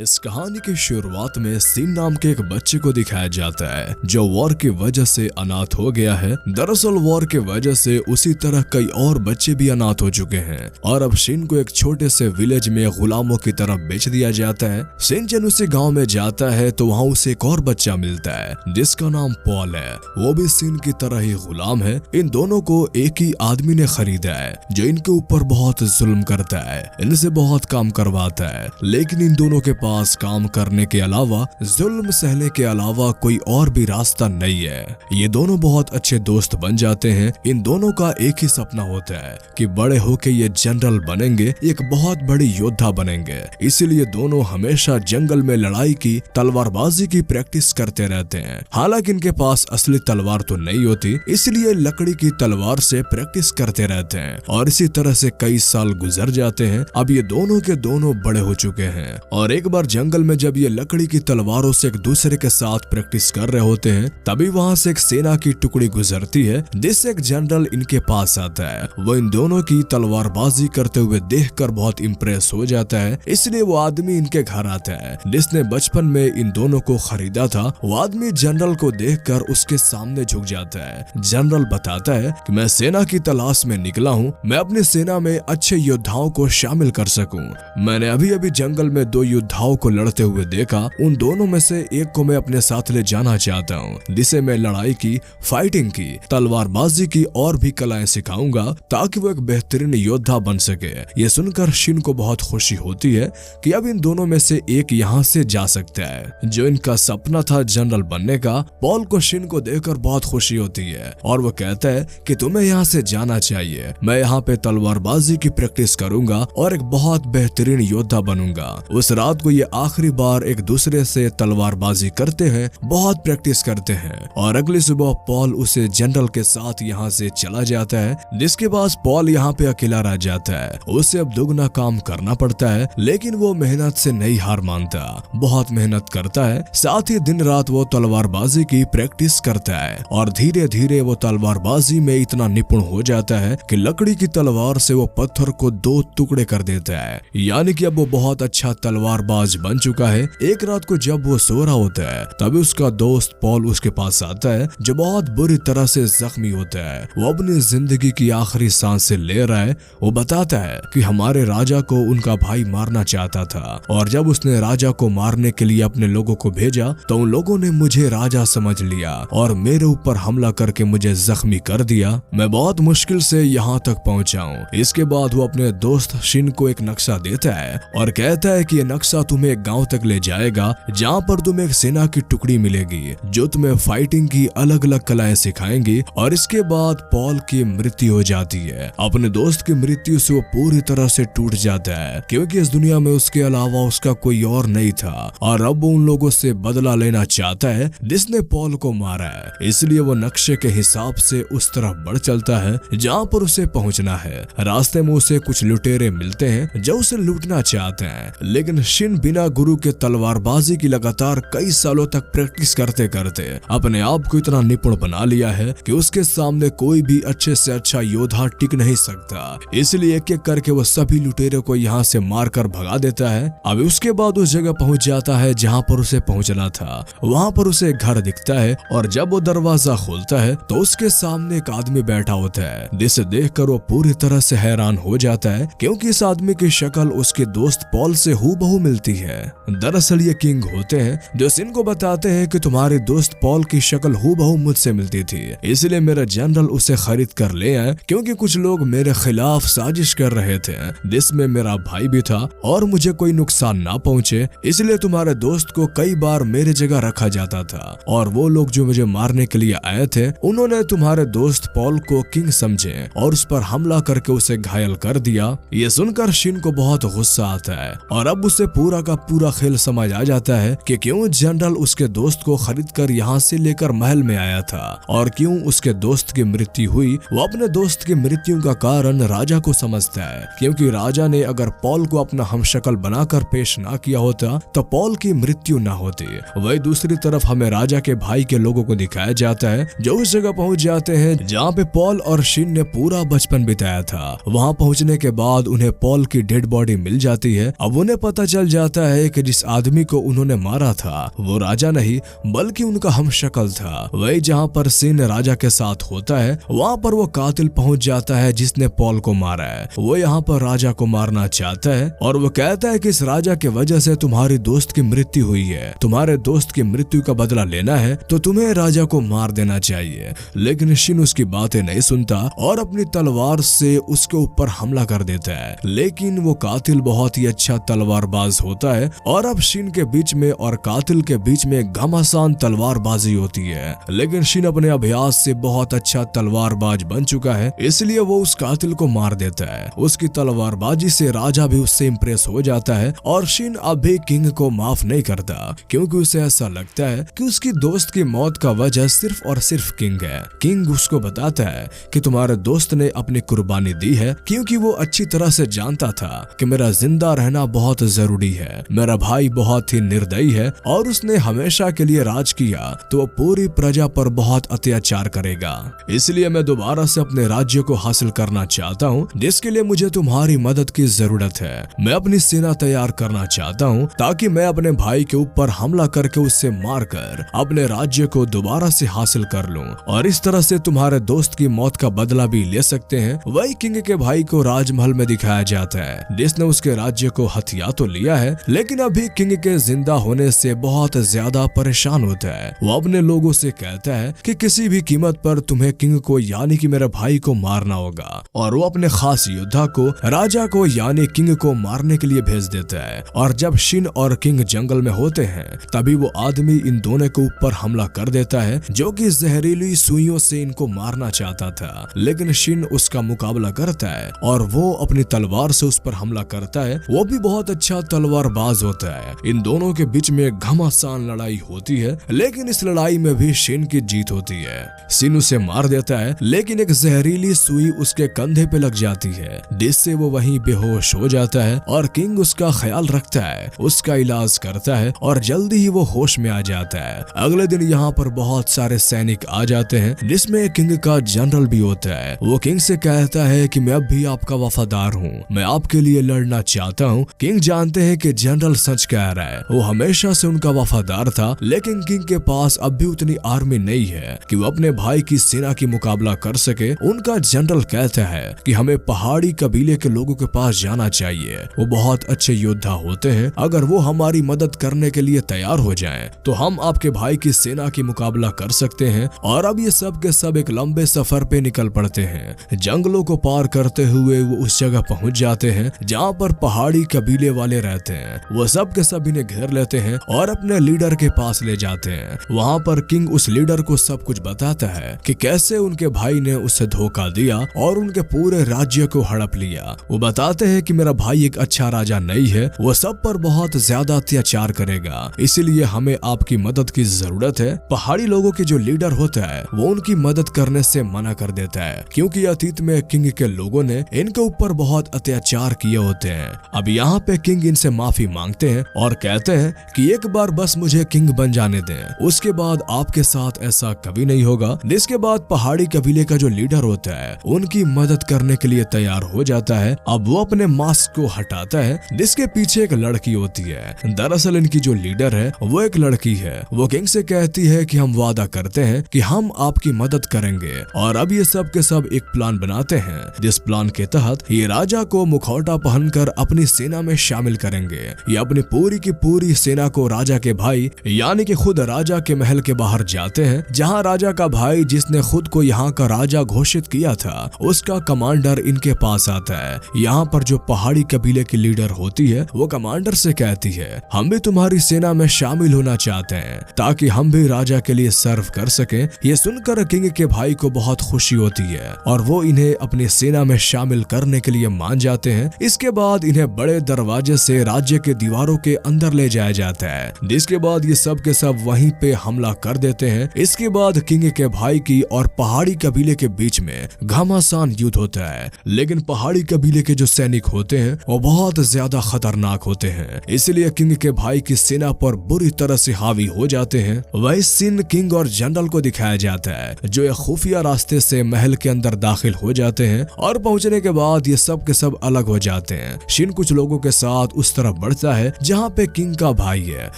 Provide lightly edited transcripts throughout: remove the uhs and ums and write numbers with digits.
इस कहानी की शुरुआत में सीन नाम के एक बच्चे को दिखाया जाता है जो वॉर की वजह से अनाथ हो गया है। दरअसल वॉर की वजह से उसी तरह कई और बच्चे भी अनाथ हो चुके हैं और अब शिन को एक छोटे से विलेज में गुलामों की तरफ बेच दिया जाता है। शिन जब उसी गांव में जाता है तो वहाँ उसे एक और बच्चा मिलता है जिसका नाम पॉल है। वो भी शिन की तरह ही गुलाम है। इन दोनों को एक ही आदमी ने खरीदा है जो इनके ऊपर बहुत जुल्म करता है, इनसे बहुत काम करवाता है, लेकिन इन दोनों के पास काम करने के अलावा, जुल्म सहने के अलावा कोई और भी रास्ता नहीं है। ये दोनों बहुत अच्छे दोस्त बन जाते हैं। इन दोनों का एक ही सपना होता है कि बड़े होके ये जनरल बनेंगे, एक बहुत बड़ी योद्धा बनेंगे। इसीलिए दोनों हमेशा जंगल में लड़ाई की, तलवारबाजी की प्रैक्टिस करते रहते हैं। हालांकि इनके पास असली तलवार तो नहीं होती, इसलिए लकड़ी की तलवार से प्रैक्टिस करते रहते हैं और इसी तरह से कई साल गुजर जाते हैं। अब ये दोनों के दोनों बड़े हो चुके हैं और एक बार जंगल में जब ये लकड़ी की तलवारों से एक दूसरे के साथ प्रैक्टिस कर रहे होते हैं, तभी वहाँ से एक सेना की टुकड़ी गुजरती है जिससे एक जनरल इनके पास आता है। वो इन दोनों की तलवारबाजी करते हुए देखकर बहुत इम्प्रेस हो जाता है, इसलिए वो आदमी इनके घर आता है जिसने बचपन में इन दोनों को खरीदा था। वो आदमी जनरल को देखकर उसके सामने झुक जाता है। जनरल बताता है कि मैं सेना की तलाश में निकला हूँ, मैं अपनी सेना में अच्छे योद्धाओं को शामिल कर सकूं। मैंने अभी अभी जंगल में दो योद्धाओं को लड़ते हुए देखा, उन दोनों में से एक को मैं अपने साथ ले जाना चाहता हूँ जिसे मैं लड़ाई की, फाइटिंग की, तलवारबाजी की और भी कलाएं सिखाऊंगा ताकि वो एक बेहतरीन योद्धा बन सके। ये सुनकर शिन को बहुत खुशी होती है कि अब इन दोनों में से एक यहाँ से जा सकता है। जो इनका सपना था जनरल बनने का, पॉल को शिन को देखकर बहुत खुशी होती है और वो कहता है कि तुम्हें यहाँ से जाना चाहिए, मैं यहाँ पे तलवारबाजी की प्रैक्टिस करूंगा और एक बहुत बेहतरीन योद्धा बनूंगा। उस रात को ये आखिरी बार एक दूसरे से तलवारबाजी करते हैं, बहुत प्रैक्टिस करते हैं और अगली सुबह पॉल उसे जनरल के साथ यहाँ से चला जाता है, जिसके बाद पॉल यहाँ पे अकेला रह जाता है। उसे अब दुगना काम करना पड़ता है, लेकिन वो मेहनत से नहीं हार मानता, बहुत मेहनत करता है। साथ ही दिन रात वो तलवारबाजी की प्रैक्टिस करता है और धीरे धीरे वो तलवारबाजी में इतना निपुण हो जाता है कि लकड़ी की तलवार से वो पत्थर को दो टुकड़े कर देता है। यानी कि अब वो बहुत अच्छा तलवारबाज बन चुका है। एक रात को जब वो सो रहा होता है, तभी उसका दोस्त पॉल उसके पास आता है जो बहुत बुरी तरह से जख्मी होता है। वो अपनी जिंदगी की आखिरी सांसें ले रहा है। वो बताता है कि हमारे राजा को उनका भाई मारना चाहता था और जब उसने राजा को मारने के लिए अपने लोगों को भेजा तो उन लोगों ने मुझे राजा समझ लिया और मेरे ऊपर हमला करके मुझे जख्मी कर दिया। मैं बहुत मुश्किल से यहाँ तक पहुँचा हूँ। इसके बाद वो अपने दोस्त शिन को एक नक्शा देता है और कहता है कि ये नक्शा तुम्हें एक गांव तक ले जाएगा जहाँ पर तुम्हें एक सेना की टुकड़ी मिलेगी जो तुम्हें फाइटिंग की अलग अलग कलाएं सिखाएंगी। और इसके बाद पॉल की मृत्यु हो जाती है। अपने दोस्त की मृत्यु से वो पूरी तरह से टूट जाता है क्योंकि इस दुनिया में उसके अलावा उसका कोई और नहीं था और अब वो उन लोगों से बदला लेना चाहता है जिसने पॉल को मारा है। इसलिए वो नक्शे के हिसाब से उस तरफ बढ़ चलता है जहाँ पर उसे पहुँचना है। रास्ते में उसे कुछ लुटेरे मिलते हैं जो उसे लूटना चाहते हैं, लेकिन शिन बिना गुरु के तलवारबाजी की लगातार कई सालों तक प्रैक्टिस करते करते अपने आप को इतना निपुण बना लिया है कि उसके सामने कोई भी अच्छे से अच्छा योद्धा टिक नहीं सकता। इसलिए एक एक करके वो सभी लुटेरों को यहाँ से मारकर भगा देता है। अब उसके बाद उस जगह पहुँच जाता है जहाँ पर उसे पहुँचना था। वहाँ पर उसे घर दिखता है और जब वो दरवाजा खोलता है तो उसके सामने एक आदमी बैठा होता है, जिसे देखकर वो पूरी तरह से हैरान हो जाता है क्योंकि इस आदमी की शक्ल उसके दोस्त पॉल से हूबहू मिलती है। दरअसल ये किंग होते हैं जो शिन को बताते हैं कि तुम्हारे दोस्त पॉल की शक्ल हूबहू मुझसे मिलती थी, इसलिए मेरा जनरल उसे खरीद कर ले आए क्योंकि कुछ लोग मेरे खिलाफ साजिश कर रहे थे जिसमें मेरा भाई भी था और मुझे कोई नुकसान ना पहुंचे, इसलिए तुम्हारे दोस्त को कई बार मेरे जगह रखा जाता था और वो लोग जो मुझे मारने के लिए आए थे उन्होंने तुम्हारे दोस्त पॉल को किंग समझे और उस पर हमला करके उसे घायल कर दिया। ये सुनकर शिन को बहुत गुस्सा आता है और अब उसे पूरा का पूरा खेल समझ आ जाता है कि क्यों जनरल उसके दोस्त को खरीद कर यहाँ से लेकर महल में आया था और क्यों उसके दोस्त की मृत्यु हुई। वो अपने दोस्त की मृत्यु का कारण राजा को समझता है क्योंकि राजा ने अगर पॉल को अपना हमशक्ल बनाकर पेश ना किया होता तो पॉल की मृत्यु ना होती। वही दूसरी तरफ हमें राजा के भाई के लोगों को दिखाया जाता है जो उस जगह पहुंच जाते हैं जहाँ पे पॉल और शिन ने पूरा बचपन बिताया था। वहाँ पहुँचने के बाद उन्हें पॉल की डेड बॉडी मिल जाती है। अब उन्हें पता चल जाता है कि जिस आदमी को उन्होंने मारा था वो राजा नहीं बल्कि उनका हमशक्ल था। वही जहाँ पर सीन राजा के साथ होता है वहाँ पर वो कातिल पहुँच जाता है जिसने पॉल को मारा है। वो यहाँ पर राजा को मारना चाहता है और वो कहता है कि इस राजा के वजह से तुम्हारी दोस्त की मृत्यु हुई है, तुम्हारे दोस्त की मृत्यु का बदला लेना है तो तुम्हें राजा को मार देना चाहिए। लेकिन शिन उसकी बातें नहीं सुनता और अपनी तलवार से उसके ऊपर हमला कर देता है। लेकिन वो कातिल बहुत ही अच्छा तलवारबाज होता है और अब शिन के बीच में और कातिल के बीच में घमासान तलवारबाजी होती है। लेकिन शिन अपने अभ्यास से बहुत अच्छा तलवारबाज बन चुका है, इसलिए वो उस कातिल को मार देता है। उसकी तलवारबाजी से राजा भी उससे इम्प्रेस हो जाता है और शिन अब भी किंग को माफ नहीं करता क्योंकि उसे ऐसा लगता है कि उसकी दोस्त की मौत का वजह सिर्फ और सिर्फ किंग है। किंग उसको बताता है कि तुम्हारे दोस्त ने अपनी कुर्बानी दी है क्योंकि वो अच्छी तरह से जानता था कि मेरा जिंदा रहना बहुत जरूरी है। मेरा भाई बहुत ही निर्दयी है और उसने हमेशा के लिए राज किया तो वो पूरी प्रजा पर बहुत अत्याचार करेगा। इसलिए मैं दोबारा से अपने राज्य को हासिल करना चाहता हूँ, जिसके लिए मुझे तुम्हारी मदद की जरूरत है। मैं अपनी सेना तैयार करना चाहता हूँ ताकि मैं अपने भाई के ऊपर हमला करके उससे मारकर अपने राज्य को दोबारा से हासिल कर लूं और इस तरह से तुम्हारे दोस्त की मौत का बदला भी ले सकते हैं। वही किंग के भाई को राजमहल में दिखाया जाता है जिसने उसके राज्य को हथिया तो लिया है लेकिन अभी किंग के जिंदा होने से बहुत ज्यादा परेशान होता है। वो अपने लोगों से कहता है कि किसी भी कीमत पर तुम्हें किंग को यानी कि मेरे भाई को मारना होगा और वो अपने खास योद्धा को राजा को यानी किंग को मारने के लिए भेज देता है। और जब शिन और किंग जंगल में होते हैं तभी वो आदमी इन दोनों के ऊपर हमला कर देता है जो कि जहरीली सुइयों से इनको मारना चाहता था। लेकिन शिन उसका मुकाबला करता है और वो अपनी तलवार से उस पर हमला करता है। वो भी बहुत अच्छा तलवारबाज होता है। इन दोनों के बीच में घमासान लड़ाई होती है लेकिन इस लड़ाई में भी शिन की जीत होती है। शिन उसे मार देता है लेकिन एक जहरीली सुई उसके कंधे पे लग जाती है जिससे वो वहीं बेहोश हो जाता है और किंग उसका ख्याल रखता है, उसका इलाज करता है और जल्दी ही वो होश में आ जाता है। अगले दिन यहाँ पर बहुत सारे सैनिक आ जाते हैं जिसमें किंग का जनरल भी होता है। वो किंग से कहता है कि मैं अब भी आपका वफादार हूँ, मैं आपके लिए लड़ना चाहता हूँ। किंग जानते हैं कि जनरल सच कह रहा है, वो हमेशा से उनका वफादार था लेकिन किंग के पास अब भी उतनी आर्मी नहीं है कि वो अपने भाई की सेना की मुकाबला कर सके। उनका जनरल कहता है कि हमें पहाड़ी कबीले के लोगों के पास जाना चाहिए, वो बहुत अच्छे योद्धा होते हैं, अगर वो हमारी मदद करने के लिए तैयार हो जाएं तो हम आपके भाई की सेना की मुकाबला कर सकते हैं। और अब ये सब के सब एक लंबे सफर पे निकल पड़ते हैं। जंगलों को पार करते हुए वो उस जगह पहुंच जाते हैं जहाँ पर पहाड़ी कबीले वाले रहते हैं। वो सब के सब इन्हें घेर लेते हैं और अपने लीडर के पास ले जाते हैं। वहाँ पर किंग उस लीडर को सब कुछ बताता है कि कैसे उनके भाई ने उसे धोखा दिया और उनके पूरे राज्य को हड़प लिया। वो बताते हैं कि मेरा भाई एक अच्छा राजा नहीं है, वो सब पर बहुत ज्यादा अत्याचार करेगा, इसीलिए हमें आपकी मदद की जरूरत है। पहाड़ी लोगों के जो लीडर होता है वो उनकी मदद करने से मना कर देता है क्योंकि अतीत में किंग के लोगों ने इनके ऊपर बहुत अत्याचार किए होते हैं। अब यहाँ पे किंग इनसे माफी मांगते हैं और कहते हैं कि एक बार बस मुझे किंग बन जाने दें, उसके बाद आपके साथ ऐसा कभी नहीं होगा। जिसके बाद पहाड़ी कबीले का जो लीडर होता है उनकी मदद करने के लिए तैयार हो जाता है। अब वो अपने मास्क को हटाता है जिसके पीछे एक लड़की होती है। दरअसल इनकी जो लीडर है वो एक लड़की है। वो किंग से कहती है कि हम वादा करते हैं कि हम आपकी मदद करेंगे। और अब ये सब के सब एक प्लान बनाते हैं जिस प्लान के तहत ये राजा को मुखौटा पहनकर अपनी सेना में शामिल करेंगे। ये अपनी पूरी की पूरी सेना को राजा के भाई यानी कि खुद राजा के महल के बाहर जाते हैं जहाँ राजा का भाई जिसने खुद को यहाँ का राजा घोषित किया था उसका कमांडर इनके पास आता है। यहाँ पर जो पहाड़ी कबीले की लीडर होती है वो कमांडर से कहती है हम भी तुम्हारी सेना में शामिल होना चाहते हैं ताकि हम भी राजा के लिए सर्व कर सकें। ये सुनकर किंग के भाई को बहुत खुशी होती है और वो इन्हें अपनी सेना में शामिल करने के लिए मान जाते हैं। इसके बाद इन्हें बड़े दरवाजे से राज्य के दीवारों के अंदर ले जाया जाता है जिसके बाद ये सब के सब वहीं पे हमला कर देते हैं। इसके बाद किंग के भाई की और पहाड़ी कबीले के बीच में घमासान युद्ध होता है। लेकिन पहाड़ी कबीले के जो सैनिक होते हैं वो बहुत ज्यादा खतरनाक होते हैं, इसलिए किंग के भाई की सेना पर बुरी तरह से हावी हो जाते हैं। वही सीन किंग और जनरल को दिखाया जाता है जो एक खुफिया रास्ते से महल के अंदर दाखिल हो जाते हैं और पहुंचने के बाद ये सब के सब अलग हो जाते हैं। शिन कुछ लोगों के साथ उस तरफ तरफ बढ़ता है जहाँ पे किंग का भाई है।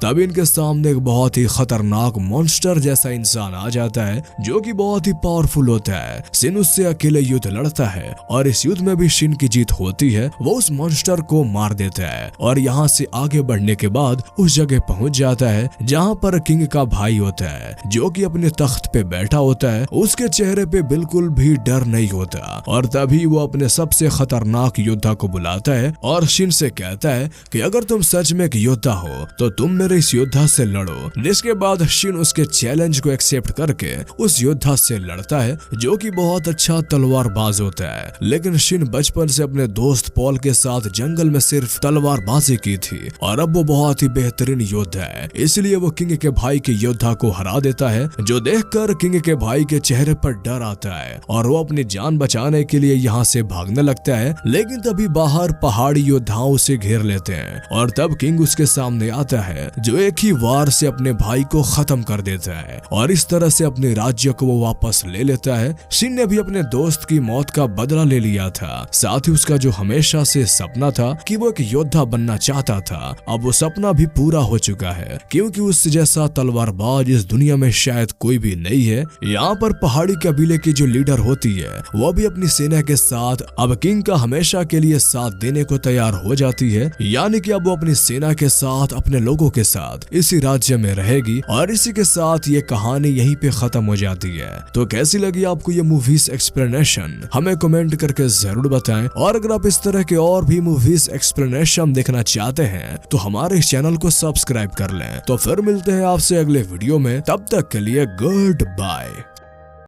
तभी इनके सामने एक बहुत ही खतरनाक मॉन्स्टर जैसा इंसान आ जाता है जो कि बहुत ही पावरफुल होता है। शिन उससे अकेले युद्ध लड़ता है और इस युद्ध में भी शिन की जीत होती है। वो उस मॉन्स्टर को मार देता है और यहाँ से आगे बढ़ने के बाद उस जगह पहुंच जाता है जहाँ पर किंग का भाई होता है जो कि अपने तख्त पे बैठा होता है। उसके चेहरे पे बिल्कुल भी डर नहीं होता और तभी वो अपने सबसे खतरनाक योद्धा को बुलाता है और शिन से कहता है कि अगर तुम सच में एक योद्धा हो तो तुम मेरे इस योद्धा से लड़ो। जिसके बाद शिन उसके चैलेंज को एक्सेप्ट करके उस योद्धा से लड़ता है जो कि बहुत अच्छा तलवारबाज होता है। लेकिन शिन बचपन से अपने दोस्त पॉल के साथ जंगल में सिर्फ तलवारबाजी की थी और अब वो बहुत ही बेहतरीन योद्धा है, इसलिए वो किंग के भाई के योद्धा को हरा देता है। जो देखकर किंग के भाई के चेहरे पर डर आता है और वो अपनी जान बचाने के लिए यहाँ से भागने लगता है। लेकिन तभी बाहर पहाड़ी योद्धाओं से घेर लेते हैं और तब किंग उसके सामने आता है जो एक ही वार से अपने भाई को खत्म कर देता है और इस तरह से अपने राज्य को वो वापस ले लेता है। शिन ने भी अपने दोस्त की मौत का बदला ले लिया था, साथ ही उसका जो हमेशा से सपना था कि वो एक योद्धा बनना चाहता था, अब वो सपना भी पूरा हो चुका है क्योंकि उस जैसा तलवारबाज इस दुनिया में शायद कोई भी नहीं है। यहाँ पर पहाड़ी कबीले की जो लीडर होती है वो भी अपनी सेना के साथ अब किंग का हमेशा के लिए साथ देने को तैयार हो जाती है, यानी कि अब वो अपनी सेना के साथ अपने लोगों के साथ इसी राज्य में रहेगी और इसी के साथ ये कहानी यहीं पे खत्म हो जाती है। तो कैसी लगी आपको ये मूवीज एक्सप्लेनेशन हमें कमेंट करके जरूर बताएं और अगर आप इस तरह के और भी मूवीज एक्सप्लेनेशन देखना चाहते हैं तो हमारे चैनल को सब्सक्राइब कर लें। तो फिर मिलते हैं आपसे अगले वीडियो में, तब तक के लिए गुड बाय।